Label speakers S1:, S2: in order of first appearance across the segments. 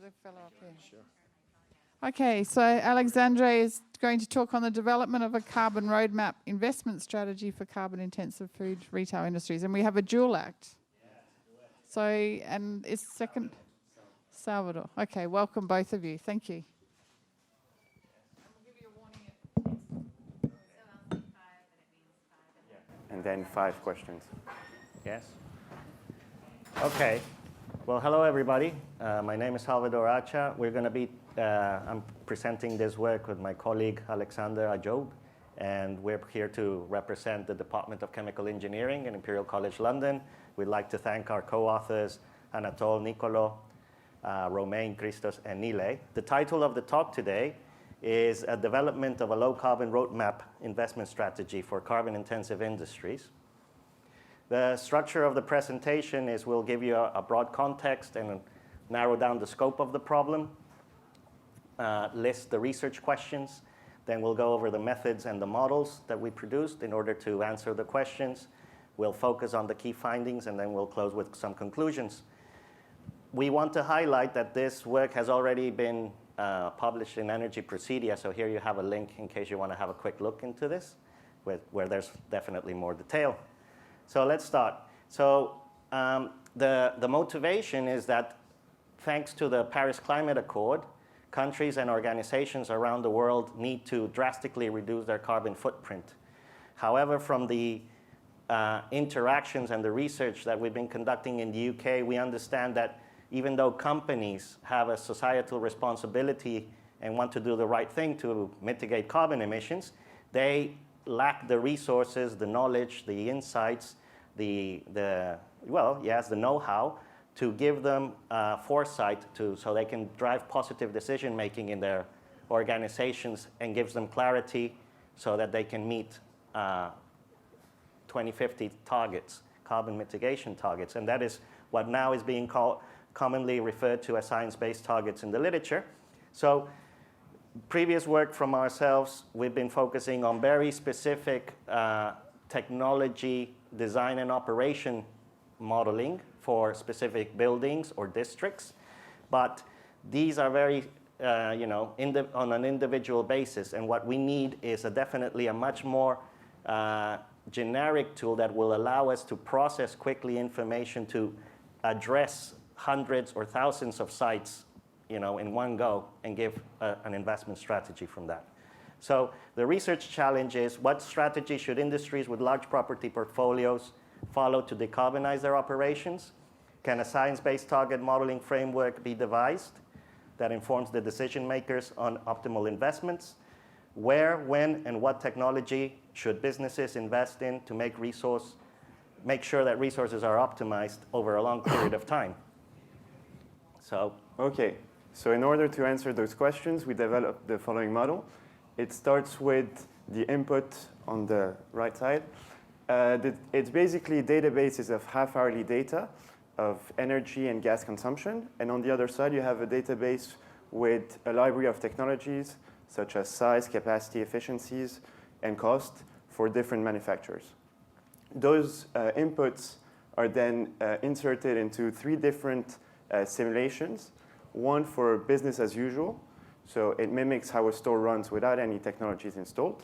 S1: the fellow up here. Sure. Okay, so Alexandre is going to talk on the development of a carbon roadmap investment strategy for carbon-intensive food retail industries. And we have a dual act. So, and it's second... Salvador. Okay, welcome both of you. Thank you.
S2: And then 5 questions.
S3: Yes. Okay. Well, hello, everybody. My name is Salvador Acha. We're going to be, I'm presenting this work with my colleague, Alexander Ajoub, and we're here to represent the Department of Chemical Engineering in Imperial College London. We'd like to thank our co-authors, Anatol, Nicolo, Romain, Christos, and Nile. The title of the talk today is a development of a low-carbon roadmap investment strategy for carbon-intensive industries. The structure of the presentation is we'll give you a broad context and narrow down the scope of the problem, list the research questions, then we'll go over the methods and the models that we produced in order to answer the questions. We'll focus on the key findings, and then we'll close with some conclusions. We want to highlight that this work has already been published in Energy Procedia, so here you have a link in case you want to have a quick look into this, where there's definitely more detail. So let's start. So the motivation is that thanks to the Paris Climate Accord, countries and organizations around the world need to drastically reduce their carbon footprint. However, from the interactions and the research that we've been conducting in the UK, we understand that even though companies have a societal responsibility and want to do the right thing to mitigate carbon emissions, they lack the resources, the knowledge, the insights, the know-how to give them foresight so they can drive positive decision-making in their organizations, and gives them clarity so that they can meet 2050 targets, carbon mitigation targets. And that is what now is being commonly referred to as science-based targets in the literature. So previous work from ourselves, we've been focusing on very specific technology design and operation modeling for specific buildings or districts. But these are very, on an individual basis. And what we need is definitely a much more generic tool that will allow us to process quickly information to address hundreds or thousands of sites, in one go, and give an investment strategy from that. So the research challenge is, what strategy should industries with large property portfolios follow to decarbonize their operations? Can a science-based target modeling framework be devised that informs the decision makers on optimal investments? Where, when, and what technology should businesses invest in to make sure that resources are optimized over a long period of time?
S2: Okay, so in order to answer those questions, we developed the following model. It starts with the input on the right side. It's basically databases of half-hourly data of energy and gas consumption. And on the other side, you have a database with a library of technologies, such as size, capacity, efficiencies, and cost for different manufacturers. Those inputs are then inserted into 3 different simulations. One for business as usual, so it mimics how a store runs without any technologies installed.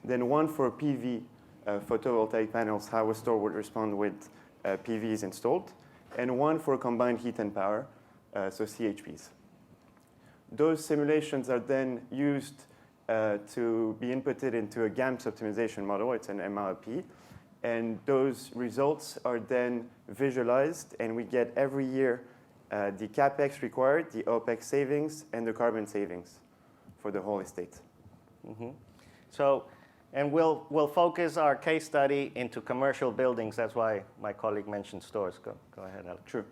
S2: Then one for PV, photovoltaic panels, how a store would respond with PVs installed. And one for combined heat and power, so CHPs. Those simulations are then used to be inputted into a GAMS optimization model. It's an MILP. And those results are then visualized, and we get every year the CAPEX required, the OPEX savings, and the carbon savings for the whole estate.
S3: Mm-hmm. So, and we'll focus our case study into commercial buildings. That's why my colleague mentioned stores. Go ahead, Alex.
S2: True.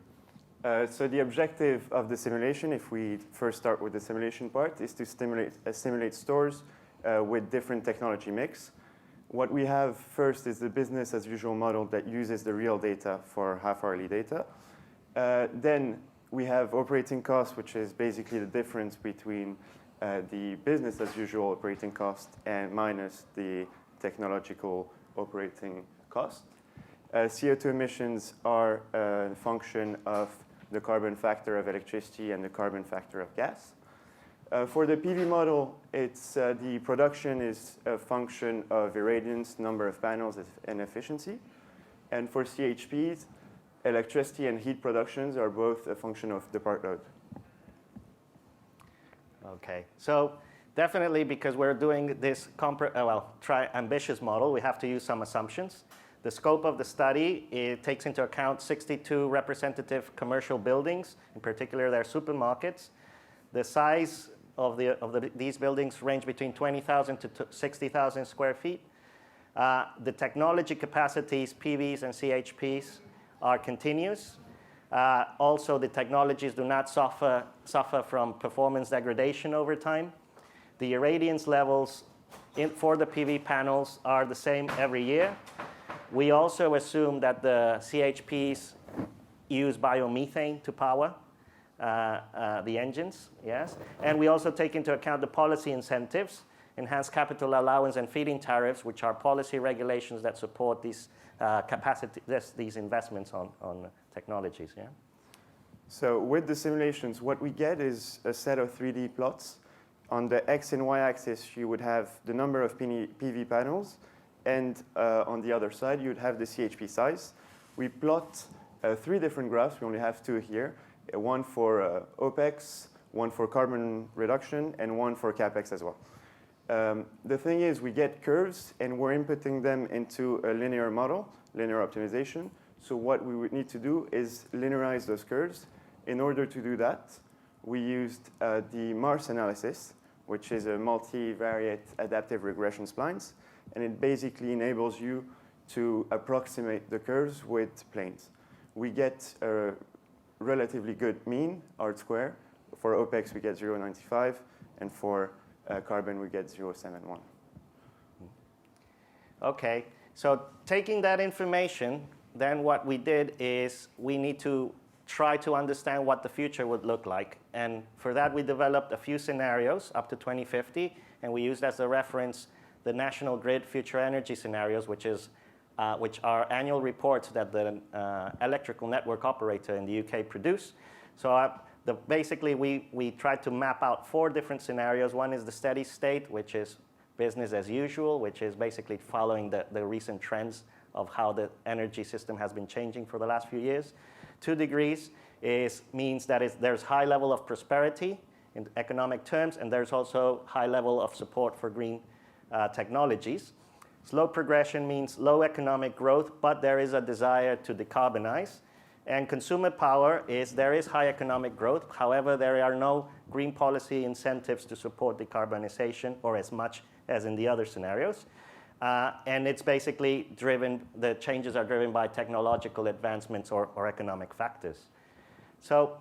S2: So the objective of the simulation, if we first start with the simulation part, is to simulate stores with different technology mix. What we have first is the business as usual model that uses the real data for half-hourly data. Then we have operating costs, which is basically the difference between the business as usual operating cost and minus the technological operating cost. CO2 emissions are a function of the carbon factor of electricity and the carbon factor of gas. For the PV model, it's the production is a function of irradiance, number of panels, and efficiency. And for CHPs, electricity and heat productions are both a function of the part load.
S3: Okay, so definitely because we're doing this ambitious model, we have to use some assumptions. The scope of the study, it takes into account 62 representative commercial buildings, in particular their supermarkets. The size of these buildings range between 20,000 to 60,000 square feet. The technology capacities, PVs and CHPs, are continuous. Also, the technologies do not suffer from performance degradation over time. The irradiance levels for the PV panels are the same every year. We also assume that the CHPs use biomethane to power the engines, yes. And we also take into account the policy incentives, enhanced capital allowance and feed-in tariffs, which are policy regulations that support these these investments on technologies, yeah.
S2: So with the simulations, what we get is a set of 3D plots. On the X and Y axis, you would have the number of PV panels, and on the other side, you'd have the CHP size. We plot 3 different graphs. We only have 2 here. One for OPEX, one for carbon reduction, and one for CAPEX as well. The thing is, we get curves, and we're inputting them into a linear model, linear optimization. So what we would need to do is linearize those curves. In order to do that, we used the Mars analysis, which is a multivariate adaptive regression splines. And it basically enables you to approximate the curves with planes. We get a relatively good mean, R square. For OPEX, we get 0.95. And for carbon, we get 0.71.
S3: Okay, so taking that information, then what we did is we need to try to understand what the future would look like. And for that, we developed a few scenarios up to 2050. And we used as a reference the National Grid Future Energy Scenarios, which are annual reports that the electrical network operator in the UK produce. So basically, we tried to map out 4 different scenarios. One is the steady state, which is business as usual, which is basically following the recent trends of how the energy system has been changing for the last few years. 2 degrees means that there's high level of prosperity in economic terms, and there's also high level of support for green technologies. Slow progression means low economic growth, but there is a desire to decarbonize. And consumer power there is high economic growth. However, there are no green policy incentives to support decarbonization, or as much as in the other scenarios. And it's basically the changes are driven by technological advancements or economic factors. So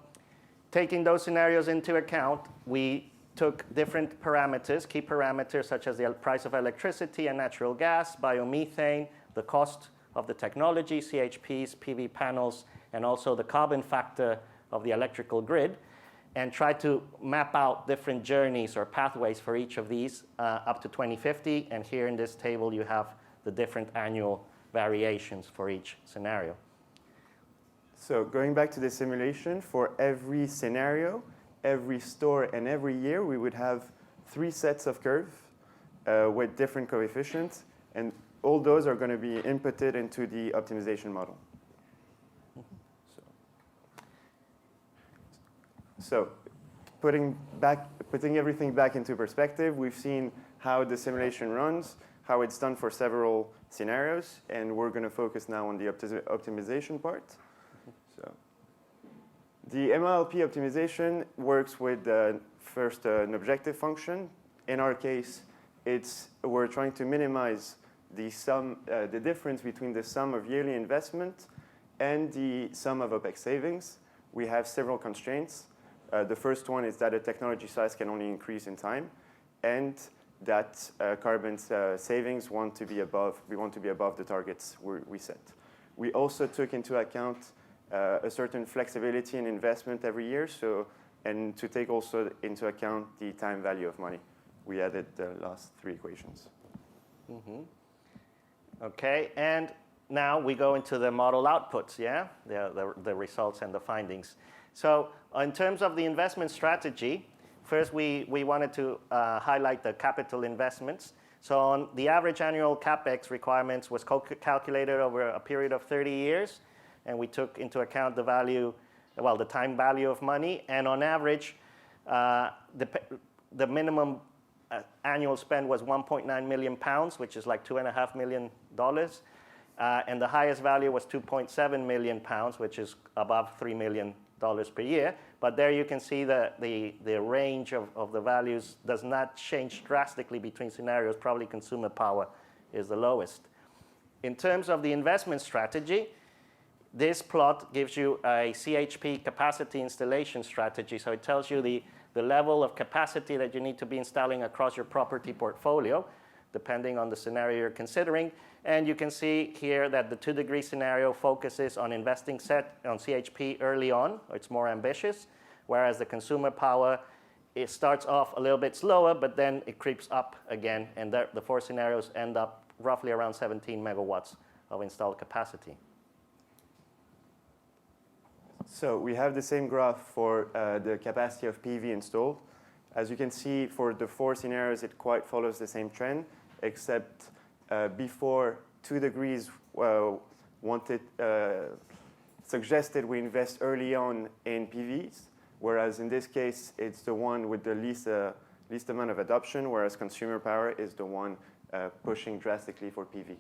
S3: taking those scenarios into account, we took different parameters, key parameters such as the price of electricity and natural gas, biomethane, the cost of the technology, CHPs, PV panels, and also the carbon factor of the electrical grid, and tried to map out different journeys or pathways for each of these up to 2050. And here in this table, you have the different annual variations for each scenario.
S2: So going back to the simulation, for every scenario, every store, and every year, we would have 3 sets of curves with different coefficients. And all those are going to be inputted into the optimization model. So putting everything back into perspective, we've seen how the simulation runs, how it's done for several scenarios, and we're going to focus now on the optimization part. So the MILP optimization works with first an objective function. In our case, we're trying to minimize the difference between the sum of yearly investment and the sum of OPEX savings. We have several constraints. The first one is that a technology size can only increase in time, and that carbon savings we want to be above the targets we set. We also took into account a certain flexibility in investment every year, and to take also into account the time value of money. We added the last 3 equations.
S3: Okay, and now we go into the model outputs, yeah, the results and the findings. So in terms of the investment strategy, first we wanted to highlight the capital investments. So on the average annual CAPEX requirements was calculated over a period of 30 years, and we took into account the value, well, the time value of money, and on average, the minimum annual spend was 1.9 million pounds, which is like $2.5 million. And the highest value was 2.7 million pounds, which is above $3 million per year. But there you can see the range of the values does not change drastically between scenarios. Probably consumer power is the lowest. In terms of the investment strategy, this plot gives you a CHP capacity installation strategy. So it tells you the level of capacity that you need to be installing across your property portfolio, depending on the scenario you're considering. And you can see here that the 2-degree scenario focuses on investing on CHP early on, or it's more ambitious, whereas the consumer power, it starts off a little bit slower, but then it creeps up again, and the 4 scenarios end up roughly around 17 megawatts of installed capacity.
S2: So we have the same graph for the capacity of PV installed. As you can see, for the 4 scenarios, it quite follows the same trend, except before 2 degrees suggested we invest early on in PVs, whereas in this case, it's the one with the least amount of adoption, whereas consumer power is the one pushing drastically for PV.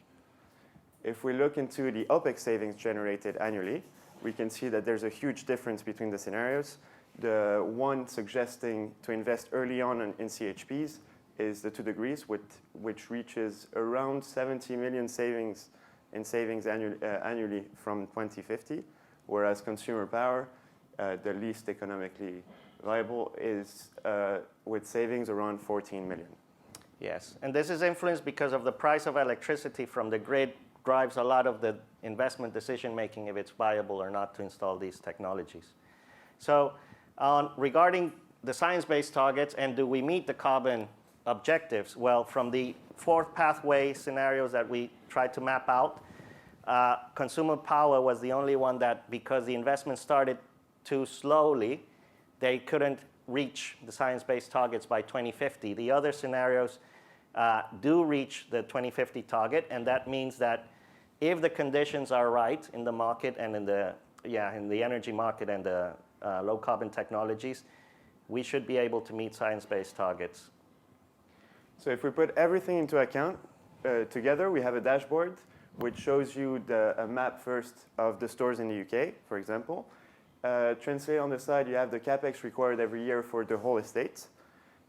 S2: If we look into the OPEX savings generated annually, we can see that there's a huge difference between the scenarios. The one suggesting to invest early on in CHPs is the 2 degrees, which reaches around 70 million savings annually from 2050, whereas consumer power, the least economically viable, is with savings around 14 million.
S3: Yes, and this is influenced because of the price of electricity from the grid drives a lot of the investment decision making if it's viable or not to install these technologies. So regarding the science-based targets and do we meet the carbon objectives, well, from the 4th pathway scenarios that we tried to map out, consumer power was the only one that, because the investment started too slowly, they couldn't reach the science-based targets by 2050. The other scenarios do reach the 2050 target, and that means that if the conditions are right in the market and in the energy market and the low carbon technologies, we should be able to meet science-based targets.
S2: So if we put everything into account together, we have a dashboard which shows you a map first of the stores in the UK, for example. Translate on the side, you have the CAPEX required every year for the whole estate,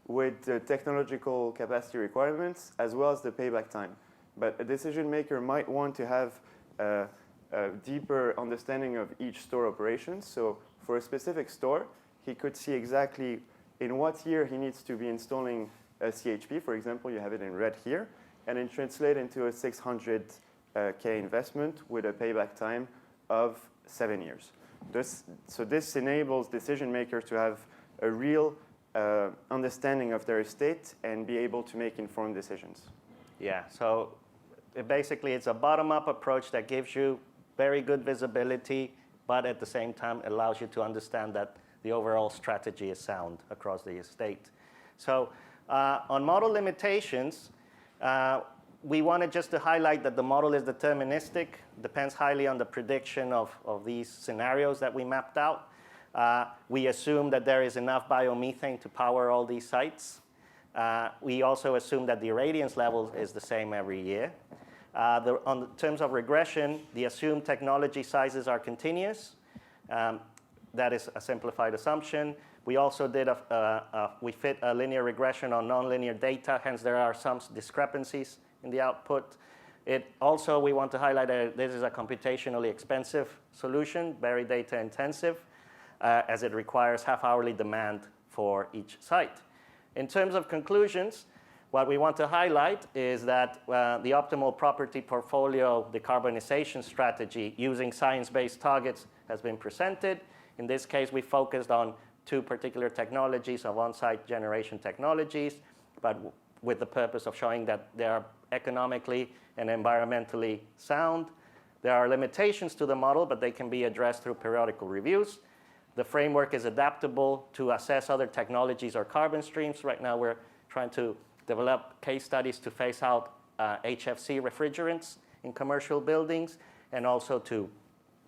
S2: with the technological capacity requirements, as well as the payback time. But a decision maker might want to have a deeper understanding of each store operations. So for a specific store, he could see exactly in what year he needs to be installing a CHP. For example, you have it in red here, and then translate into a 600K investment with a payback time of 7 years. So this enables decision makers to have a real understanding of their estate and be able to make informed decisions.
S3: Yeah, so basically it's a bottom-up approach that gives you very good visibility, but at the same time allows you to understand that the overall strategy is sound across the estate. So on model limitations, we wanted just to highlight that the model is deterministic, depends highly on the prediction of these scenarios that we mapped out. We assume that there is enough biomethane to power all these sites. We also assume that the irradiance level is the same every year. On terms of regression, the assumed technology sizes are continuous. That is a simplified assumption. We also did we fit a linear regression on nonlinear data, hence there are some discrepancies in the output. We want to highlight that this is a computationally expensive solution, very data intensive, as it requires half-hourly demand for each site. In terms of conclusions, what we want to highlight is that the optimal property portfolio decarbonization strategy using science-based targets has been presented. In this case, we focused on 2 particular technologies of on-site generation technologies, but with the purpose of showing that they are economically and environmentally sound. There are limitations to the model, but they can be addressed through periodical reviews. The framework is adaptable to assess other technologies or carbon streams. Right now, we're trying to develop case studies to phase out HFC refrigerants in commercial buildings and also to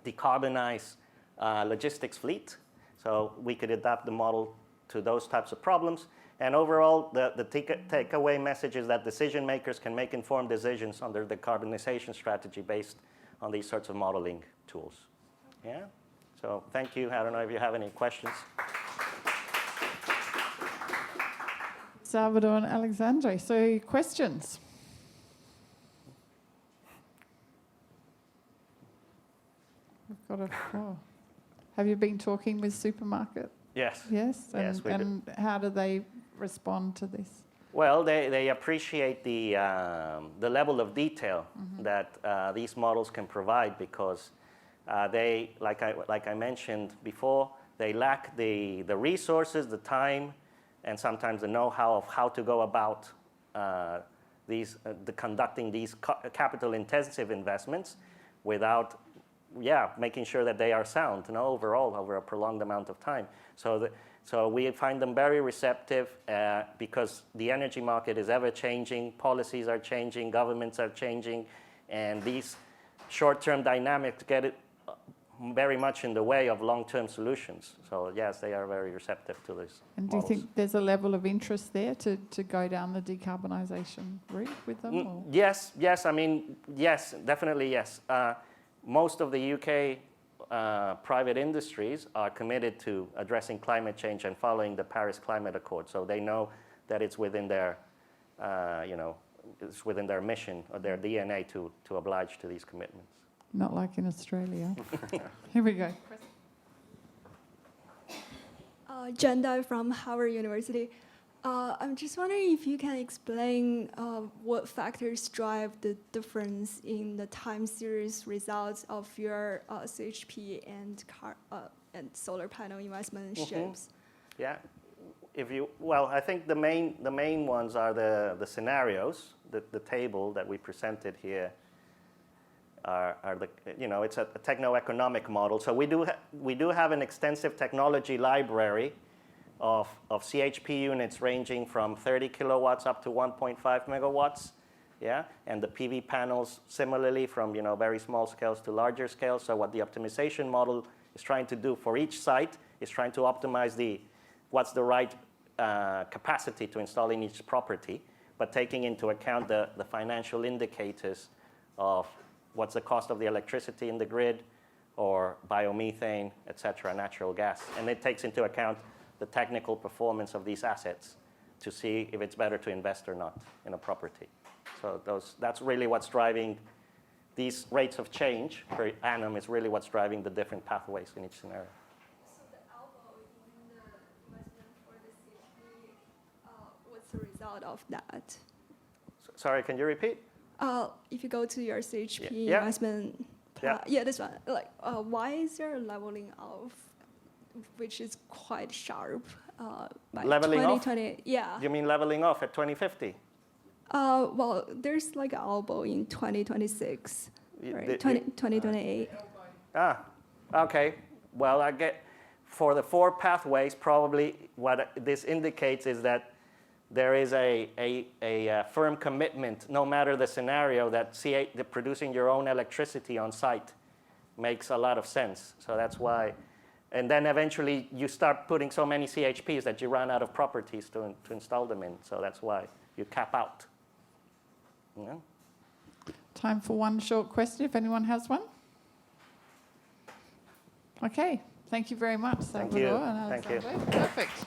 S3: decarbonize logistics fleet. So we could adapt the model to those types of problems. And overall, the takeaway message is that decision makers can make informed decisions under the decarbonization strategy based on these sorts of modeling tools. Yeah? So thank you. I don't know if you have any questions.
S1: Salvador and Alexandre. So questions? We've got have you been talking with supermarket?
S3: Yes.
S1: Yes?
S3: Yes, we
S1: and how do they respond to this?
S3: Well, they appreciate the level of detail that these models can provide because they, like I mentioned before, they lack the resources, the time, and sometimes the know-how of how to go about conducting these capital-intensive investments without, making sure that they are sound, overall over a prolonged amount of time. So we find them very receptive because the energy market is ever-changing, policies are changing, governments are changing, and these short-term dynamics get it very much in the way of long-term solutions. So yes, they are very receptive to this.
S1: And do you think there's a level of interest there to go down the decarbonisation route with them? Or?
S3: Yes, I mean, yes, definitely yes. Most of the UK private industries are committed to addressing climate change and following the Paris Climate Accord. So they know that it's within their, it's within their mission or their DNA to oblige to these commitments.
S1: Not like in Australia. Here we go.
S4: Jen Dai from Howard University. I'm just wondering if you can explain what factors drive the difference in the time series results of your CHP and solar panel investment ships.
S3: Yeah, I think the main ones are the scenarios. The table that we presented here are the, it's a techno-economic model. So we do have an extensive technology library of CHP units ranging from 30 kilowatts up to 1.5 megawatts, and the PV panels similarly from very small scales to larger scales. So what the optimization model is trying to do for each site is trying to optimize what's the right capacity to install in each property, but taking into account the financial indicators of what's the cost of the electricity in the grid or biomethane, et cetera, natural gas. And it takes into account the technical performance of these assets to see if it's better to invest or not in a property. So that's really what's driving these rates of change per annum is really what's driving the different pathways in each scenario.
S4: So the elbow in the investment for the CHP, what's the result of that?
S3: Sorry, can you repeat?
S4: If you go to your CHP
S3: Yeah.
S4: investment plan, this one, why is there a leveling off, which is quite sharp by
S3: Leveling
S4: 2020?
S3: off?
S4: Yeah.
S3: You mean leveling off at 2050?
S4: Well, there's like an elbow in 2026, right? 2028.
S3: Okay. Well, I get for the 4 pathways, probably what this indicates is that there is a firm commitment, no matter the scenario, that producing your own electricity on site makes a lot of sense. So that's why. And then eventually you start putting so many CHPs that you run out of properties to install them in. So that's why you cap out. Yeah.
S1: Time for one short question, if anyone has one. Okay. Thank you very much, Salvador and
S3: Thank you.
S1: Alexandre. Perfect.